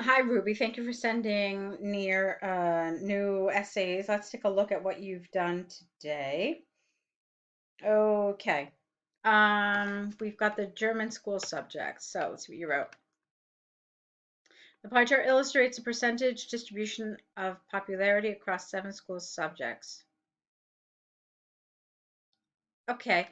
Hi, Ruby. Thank you for sending near new essays. Let's take a look at what you've done today. Okay. We've got the German school subjects. So let's see what you wrote. The pie chart illustrates the percentage distribution of popularity across 7 school subjects. Okay.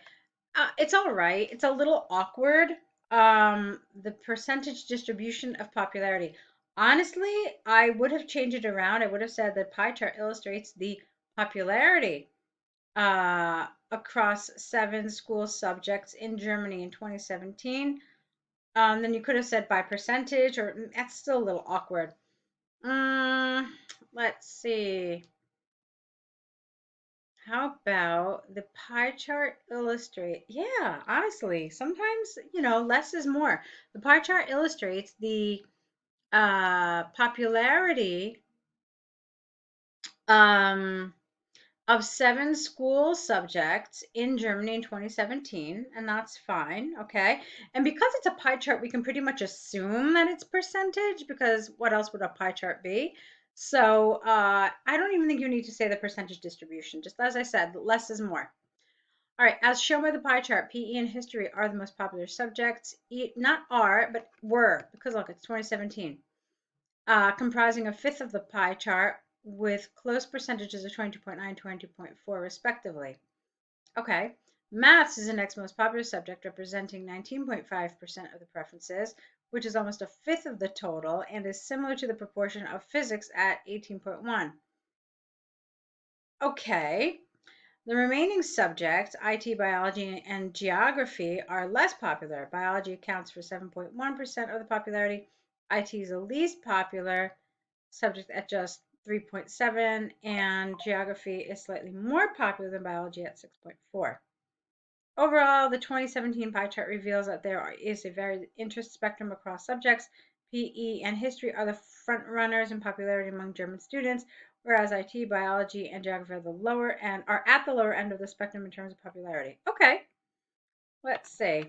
It's all right. It's a little awkward. The percentage distribution of popularity. Honestly, I would have changed it around. I would have said the pie chart illustrates the popularity across 7 school subjects in Germany in 2017. Then you could have said by percentage, or that's still a little awkward. Let's see. How about the pie chart illustrate? Yeah, honestly, sometimes, less is more. The pie chart illustrates the popularity um, of 7 school subjects in Germany in 2017, and that's fine, okay? And because it's a pie chart, we can pretty much assume that it's percentage because what else would a pie chart be? So I don't even think you need to say the percentage distribution. Just as I said, less is more. All right, as shown by the pie chart, PE and history are the most popular subjects. Not are, but were, because look, it's 2017. Comprising a fifth of the pie chart with close percentages of 22.9, 22.4 respectively. Okay, maths is the next most popular subject, representing 19.5% of the preferences, which is almost a fifth of the total and is similar to the proportion of physics at 18.1. Okay, the remaining subjects, IT, biology, and geography, are less popular. Biology accounts for 7.1% of the popularity. IT is the least popular subject at just 3.7, and geography is slightly more popular than biology at 6.4. Overall, the 2017 pie chart reveals that there is a varied interest spectrum across subjects. PE and history are the front runners in popularity among German students, whereas IT, biology, and geography are at the lower end of the spectrum in terms of popularity. Okay, let's see.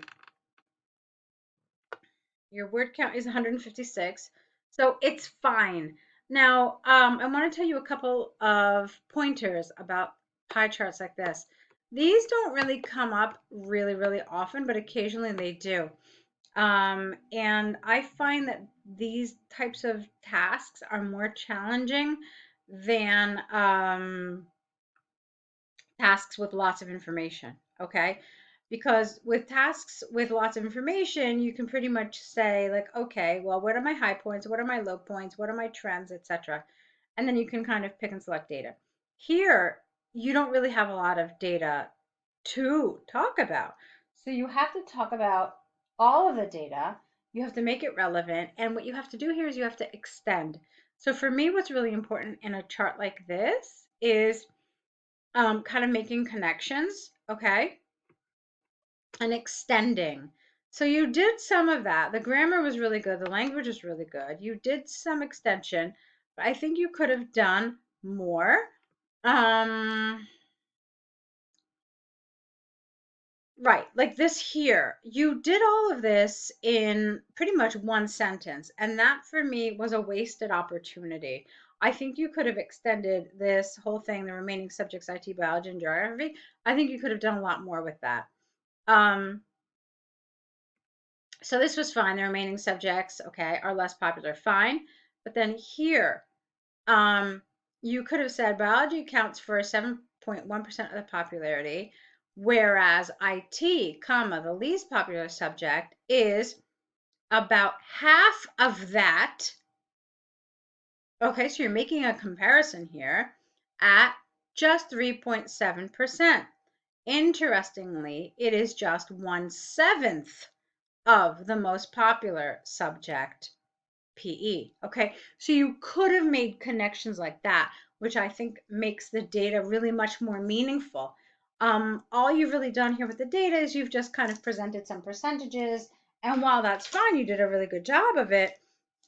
Your word count is 156, so it's fine. Now, I want to tell you a couple of pointers about pie charts like this. These don't really come up really, really often, but occasionally they do. And I find that these types of tasks are more challenging than tasks with lots of information, okay? Because with tasks with lots of information, you can pretty much say like, okay, well, what are my high points? What are my low points? What are my trends, etc. And then you can kind of pick and select data. Here, you don't really have a lot of data to talk about. So you have to talk about all of the data. You have to make it relevant. And what you have to do here is you have to extend. So for me, what's really important in a chart like this is kind of making connections, okay, and extending. So you did some of that. The grammar was really good. The language was really good. You did some extension, but I think you could have done more. Um, right, like this here. You did all of this in pretty much one sentence, and that for me was a wasted opportunity. I think you could have extended this whole thing, the remaining subjects, IT, biology, and geography. I think you could have done a lot more with that. Um, so this was fine. The remaining subjects, okay, are less popular. Fine. But then here, um, you could have said biology accounts for 7.1% of the popularity, whereas IT, comma, the least popular subject, is about half of that. Okay, so you're making a comparison here at just 3.7%. Interestingly, it is just 1/7 of the most popular subject, PE. Okay, so you could have made connections like that, which I think makes the data really much more meaningful. All you've really done here with the data is you've just kind of presented some percentages, and while that's fine, you did a really good job of it.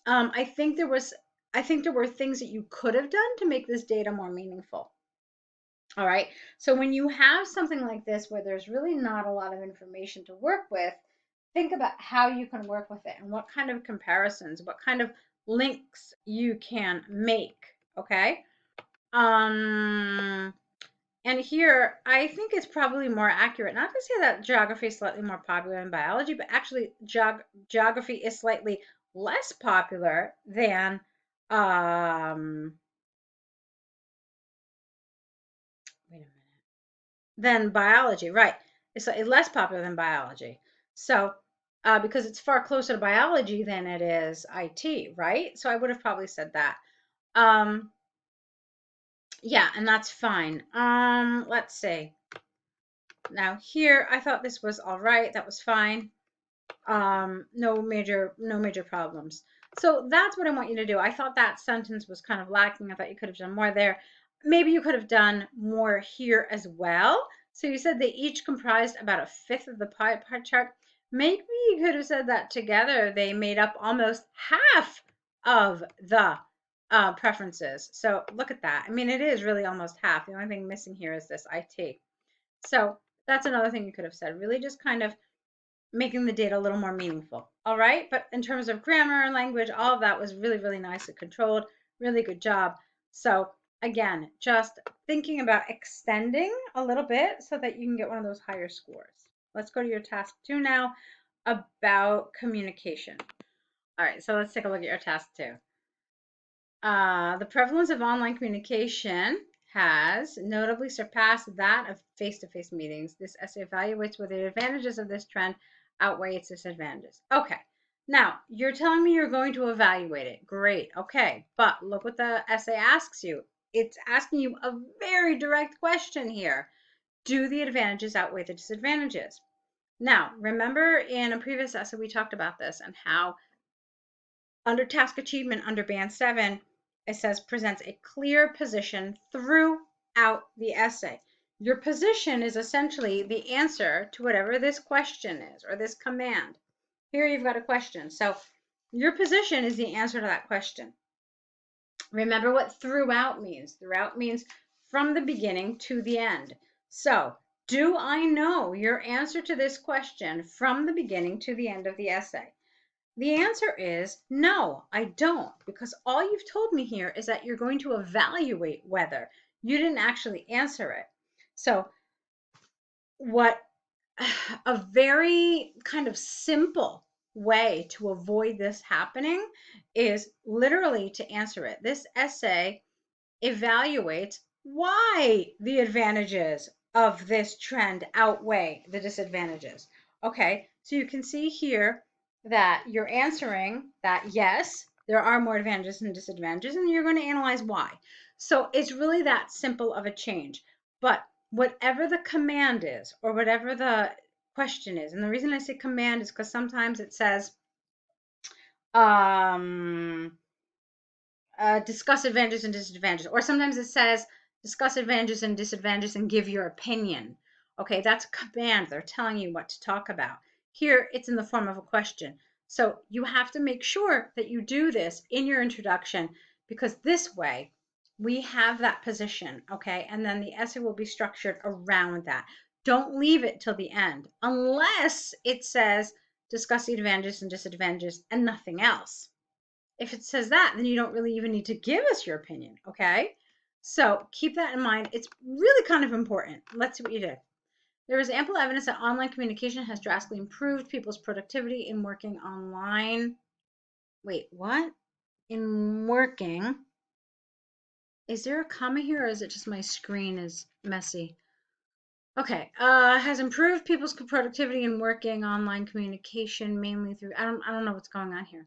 I think there were things that you could have done to make this data more meaningful. All right. So when you have something like this where there's really not a lot of information to work with, think about how you can work with it and what kind of comparisons, what kind of links you can make, okay? And here, I think it's probably more accurate, not to say that geography is slightly more popular than biology, but actually geography is slightly less popular than, wait a minute, than biology, right? It's slightly less popular than biology. So, because it's far closer to biology than it is IT, right? So I would have probably said that. Um, yeah, and that's fine. Let's see. Now here, I thought this was all right. That was fine. No major problems. So that's what I want you to do. I thought that sentence was kind of lacking. I thought you could have done more there. Maybe you could have done more here as well. So you said they each comprised about a fifth of the pie chart. Maybe you could have said that together they made up almost half of the preferences. So look at that. I mean, it is really almost half. The only thing missing here is this IT. So that's another thing you could have said. Really just kind of making the data a little more meaningful. All right. But in terms of grammar and language, all of that was really, really nicely controlled. Really good job. So again, just thinking about extending a little bit so that you can get one of those higher scores. Let's go to your task 2 now about communication. All right. So let's take a look at your task 2. The prevalence of online communication has notably surpassed that of face-to-face meetings. This essay evaluates whether the advantages of this trend outweigh its disadvantages. Okay, now you're telling me you're going to evaluate it. Great, okay, but look what the essay asks you. It's asking you a very direct question here. Do the advantages outweigh the disadvantages? Now, remember in a previous essay we talked about this and how under task achievement, under band 7, it says presents a clear position throughout the essay. Your position is essentially the answer to whatever this question is or this command. Here you've got a question. So your position is the answer to that question. Remember what throughout means. Throughout means from the beginning to the end. So do I know your answer to this question from the beginning to the end of the essay? The answer is no, I don't, because all you've told me here is that you're going to evaluate whether. You didn't actually answer it. So, what a very kind of simple way to avoid this happening is literally to answer it. This essay evaluates why the advantages of this trend outweigh the disadvantages. Okay, so you can see here that you're answering that yes, there are more advantages than disadvantages, and you're going to analyze why. So it's really that simple of a change. But whatever the command is, or whatever the question is, and the reason I say command is because sometimes it says, um, discuss advantages and disadvantages, or sometimes it says discuss advantages and disadvantages and give your opinion. Okay, that's a command. They're telling you what to talk about. Here, it's in the form of a question. So you have to make sure that you do this in your introduction because this way we have that position, okay? And then the essay will be structured around that. Don't leave it till the end unless it says discuss the advantages and disadvantages and nothing else. If it says that, then you don't really even need to give us your opinion, okay? So keep that in mind. It's really kind of important. Let's see what you did. There is ample evidence that online communication has drastically improved people's productivity in working online. Wait, what? In working. Is there a comma here or is it just my screen is messy? Okay, has improved people's productivity in working online communication mainly through, I don't know what's going on here.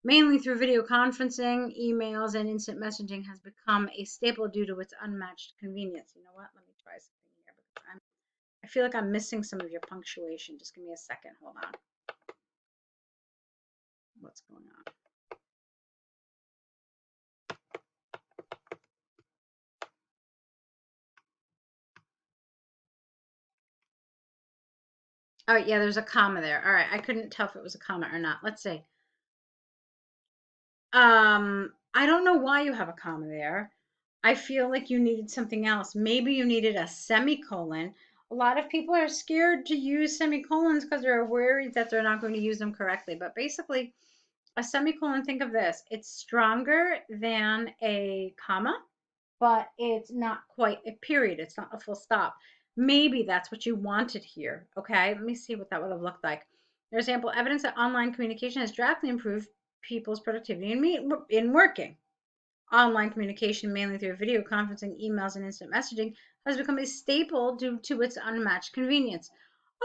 Mainly through video conferencing, emails, and instant messaging has become a staple due to its unmatched convenience. You know what? Let me try something here because I feel like I'm missing some of your punctuation. Just give me a second. Hold on. What's going on? All right, yeah, there's a comma there. All right, I couldn't tell if it was a comma or not. Let's see. I don't know why you have a comma there. I feel like you needed something else. Maybe you needed a semicolon. A lot of people are scared to use semicolons because they're worried that they're not going to use them correctly. But basically, A semicolon, think of this. It's stronger than a comma, but it's not quite a period. It's not a full stop. Maybe that's what you wanted here. Okay, let me see what that would have looked like. There's ample evidence that online communication has drastically improved people's productivity in working. Online communication, mainly through video conferencing, emails, and instant messaging, has become a staple due to its unmatched convenience.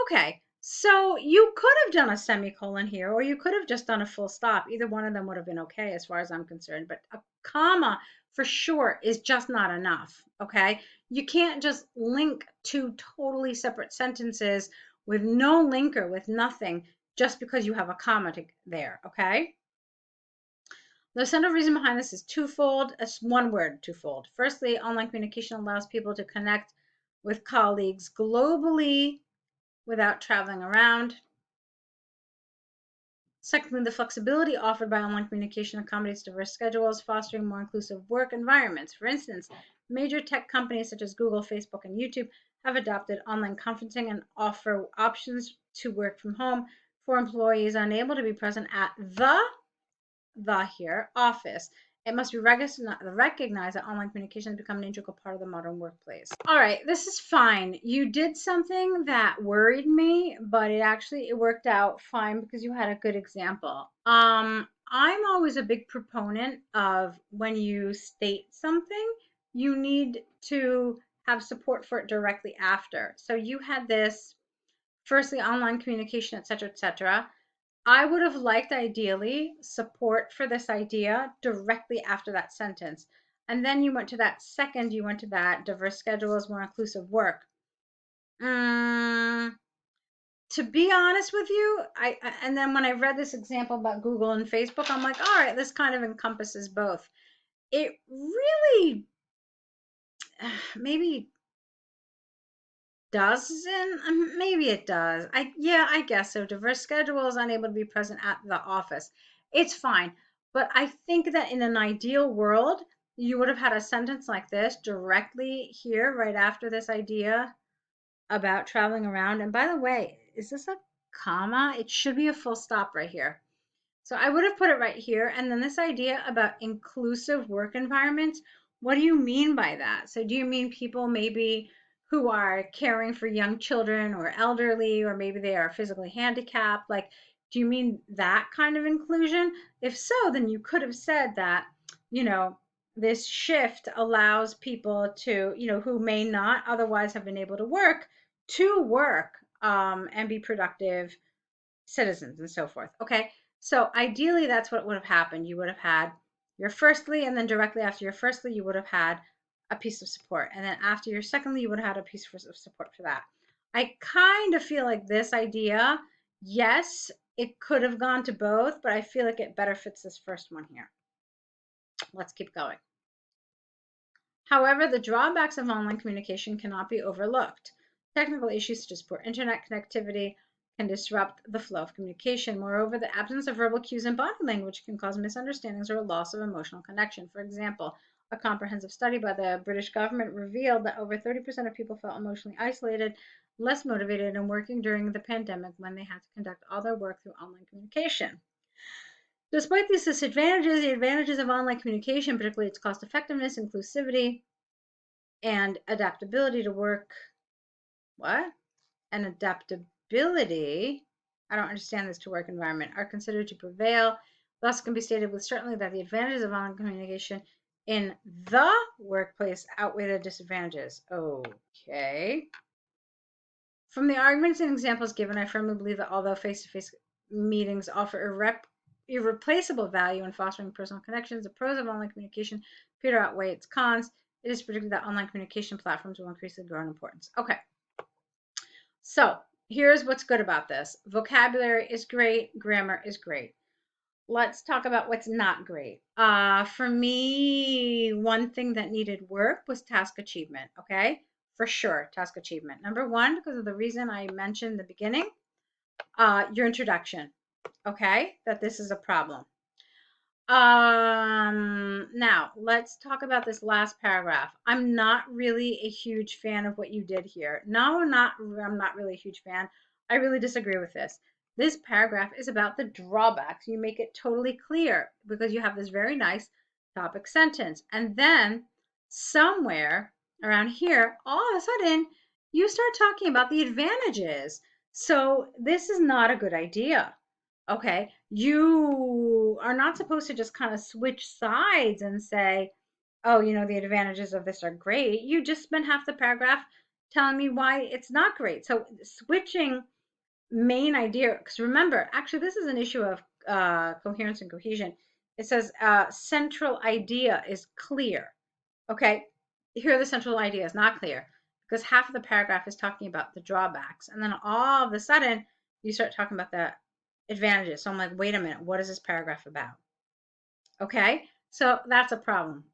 Okay, so you could have done a semicolon here, or you could have just done a full stop. Either one of them would have been okay as far as I'm concerned, but a comma for sure is just not enough. Okay, you can't just link two totally separate sentences with no linker, with nothing, just because you have a comma there. Okay. The central reason behind this is twofold. It's one word, twofold. Firstly, online communication allows people to connect with colleagues globally without traveling around. Secondly, the flexibility offered by online communication accommodates diverse schedules, fostering more inclusive work environments. For instance, major tech companies such as Google, Facebook, and YouTube have adopted online conferencing and offer options to work from home for employees unable to be present at the here office. It must be recognized that online communication has become an integral part of the modern workplace. All right, this is fine. You did something that worried me, but it worked out fine because you had a good example. I'm always a big proponent of when you state something, you need to have support for it directly after. So you had this, firstly, online communication, etc., etc. I would have liked ideally support for this idea directly after that sentence. And then you went to that second, you went to that diverse schedules, more inclusive work. Mm, to be honest with you, and then when I read this example about Google and Facebook, I'm like, all right, this kind of encompasses both. It really maybe doesn't. Maybe it does. I guess so. Diverse schedules, unable to be present at the office. It's fine. But I think that in an ideal world, you would have had a sentence like this directly here, right after this idea about traveling around. And by the way, is this a comma? It should be a full stop right here. So I would have put it right here. And then this idea about inclusive work environments, what do you mean by that? So do you mean people maybe who are caring for young children or elderly, or maybe they are physically handicapped? Like, do you mean that kind of inclusion? If so, then you could have said that, you know, this shift allows people to, who may not otherwise have been able to work and be productive citizens and so forth. Okay. So ideally, that's what would have happened. You would have had your firstly, and then directly after your firstly, you would have had a piece of support. And then after your secondly, you would have had a piece of support for that. I kind of feel like this idea, yes, it could have gone to both, but I feel like it better fits this first one here. Let's keep going. However, the drawbacks of online communication cannot be overlooked. Technical issues such as poor internet connectivity can disrupt the flow of communication. Moreover, the absence of verbal cues and body language can cause misunderstandings or a loss of emotional connection. For example, a comprehensive study by the British government revealed that over 30% of people felt emotionally isolated, less motivated, and working during the pandemic when they had to conduct all their work through online communication. Despite these disadvantages, the advantages of online communication, particularly its cost effectiveness, inclusivity, and adaptability to work, what? And adaptability, I don't understand this, to work environment, are considered to prevail. Thus, can be stated with certainty that the advantages of online communication in the workplace outweigh the disadvantages. Okay. From the arguments and examples given, I firmly believe that although face-to-face meetings offer irreplaceable value in fostering personal connections, the pros of online communication appear to outweigh its cons. It is predicted that online communication platforms will increasingly grow in importance. Okay, so here's what's good about this. Vocabulary is great, grammar is great. Let's talk about what's not great. For me, one thing that needed work was task achievement, okay? For sure, task achievement. Number one, because of the reason I mentioned in the beginning, your introduction, okay? That this is a problem. Now let's talk about this last paragraph. I'm not really a huge fan of what you did here. No, I'm not really a huge fan. I really disagree with this. This paragraph is about the drawbacks. You make it totally clear because you have this very nice topic sentence. And then somewhere around here, all of a sudden, you start talking about the advantages. So this is not a good idea. Okay. You are not supposed to just kind of switch sides and say, oh, the advantages of this are great. You just spent half the paragraph telling me why it's not great. So switching main idea, because remember, actually, this is an issue of coherence and cohesion. It says central idea is clear. Okay, here the central idea is not clear because half of the paragraph is talking about the drawbacks, and then all of a sudden you start talking about the advantages. So I'm like, wait a minute, what is this paragraph about? Okay, so that's a problem.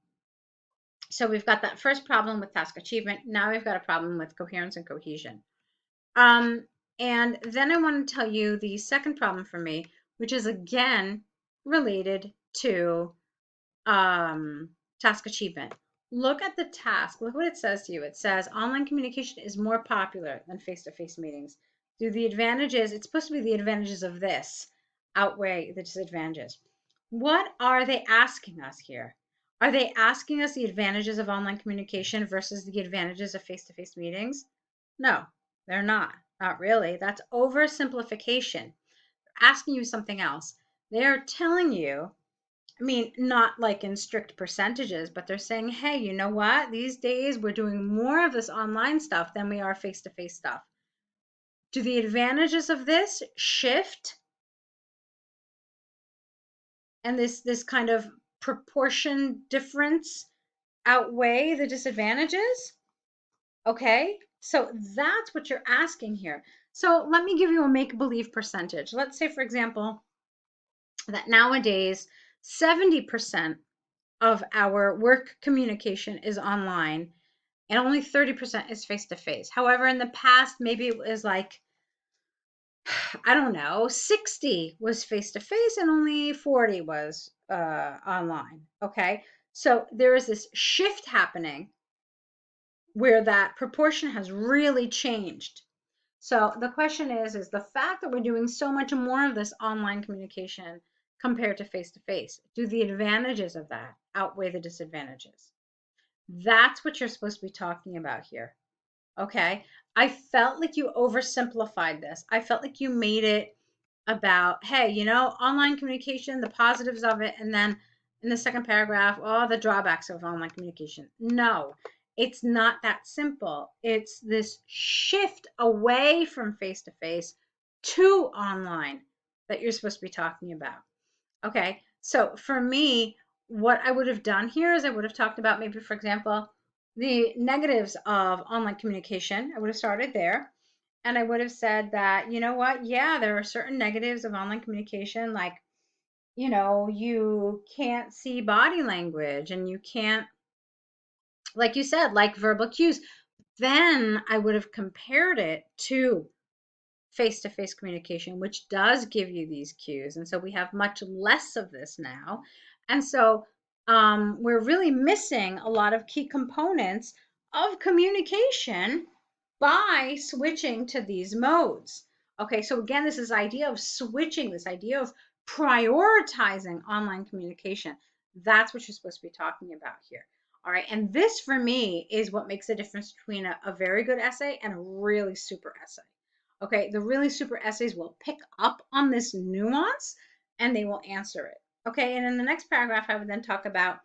So we've got that first problem with task achievement. Now we've got a problem with coherence and cohesion. Um, and then I want to tell you the second problem for me, which is again related to task achievement. Look at the task. Look what it says to you. It says online communication is more popular than face-to-face meetings. Do the advantages, it's supposed to be the advantages of this outweigh the disadvantages. What are they asking us here? Are they asking us the advantages of online communication versus the advantages of face-to-face meetings? No, they're not. Not really. That's oversimplification. They're asking you something else. They're telling you, I mean, not like in strict percentages, but they're saying, hey, you know what? These days we're doing more of this online stuff than we are face-to-face stuff. Do the advantages of this shift and this kind of proportion difference outweigh the disadvantages? Okay, so that's what you're asking here. So let me give you a make-believe percentage. Let's say, for example, that nowadays 70% of our work communication is online and only 30% is face-to-face. However, in the past, maybe it was like, I don't know, 60 was face-to-face and only 40 was online. Okay, so there is this shift happening where that proportion has really changed. So the question is the fact that we're doing so much more of this online communication compared to face to face, do the advantages of that outweigh the disadvantages? That's what you're supposed to be talking about here. Okay. I felt like you oversimplified this. I felt like you made it about, hey, online communication, the positives of it, and then in the second paragraph, all the drawbacks of online communication. No, it's not that simple. It's this shift away from face to face to online that you're supposed to be talking about. Okay, so for me, what I would have done here is I would have talked about maybe, for example, the negatives of online communication. I would have started there. And I would have said that, you know what? Yeah, there are certain negatives of online communication, like, you can't see body language and you can't, like you said, like verbal cues. Then I would have compared it to face-to-face communication, which does give you these cues. And so we have much less of this now. And so we're really missing a lot of key components of communication by switching to these modes. Okay, so again, this idea of switching, this idea of prioritizing online communication. That's what you're supposed to be talking about here. All right, and this for me is what makes the difference between a very good essay and a really super essay. Okay, the really super essays will pick up on this nuance and they will answer it. Okay, and in the next paragraph, I would then talk about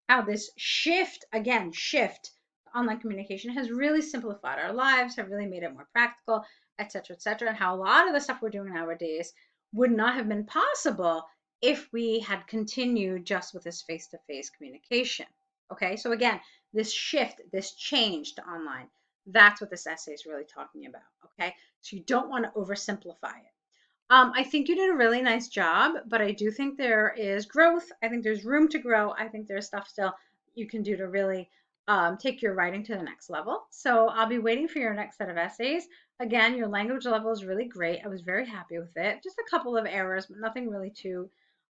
how this shift, again, shift online communication has really simplified our lives, have really made it more practical, etc., etc., and how a lot of the stuff we're doing nowadays would not have been possible if we had continued just with this face-to-face communication. Okay, so again, this shift, this change to online, that's what this essay is really talking about. Okay, so you don't want to oversimplify it. I think you did a really nice job, but I do think there is growth. I think there's room to grow. I think there's stuff still you can do to really take your writing to the next level. So I'll be waiting for your next set of essays. Again, your language level is really great. I was very happy with it. Just a couple of errors, but nothing really too,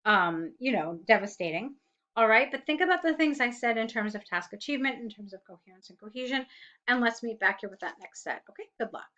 devastating. All right, but think about the things I said in terms of task achievement, in terms of coherence and cohesion, and let's meet back here with that next set. Okay, good luck.